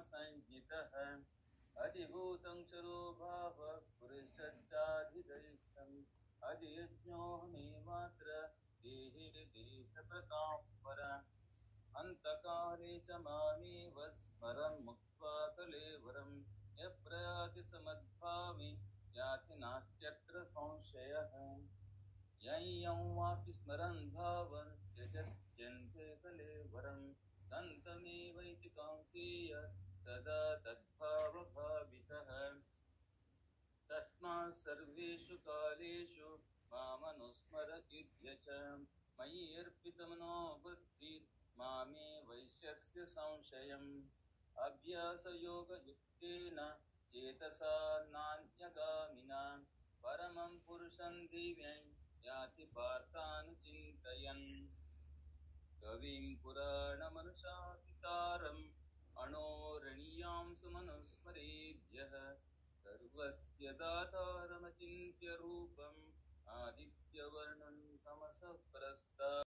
संज्ञितः अधिभूतं क्षरो भाव पुरुषच्चाधिदैत्यम् अधियज्ञोऽहमेवात्र देहे देशप्रतां अन्तकाले च मामेव स्मरन् मुक्त्वा कलेवरं यः प्रयाति समद्भावि याति नास्त्यत्र संशयः यं यं वापि स्मरन् भावं त्यजत्यन्ते कलेवरं तन्तमेवैति कौन्तेय सदा तद्भावभावितः तस्मात् सर्वेषु कालेषु मामनुस्मर युध्य च मयि अर्पितमनो बुद्धिर् मामे वैश्यस्य संशयम् अभ्यासयोगयुक्तेन चेतसा नान्यगामिना परमं पुरुषं दिव्यं याति पार्थानुचिन्तयन् कविं पुराणमनुशासितारम् अणोरणीयां सुमनुस्मरेभ्यः सर्वस्य दातारमचिन्त्य रूपम् आदित्यवर्णं तमसः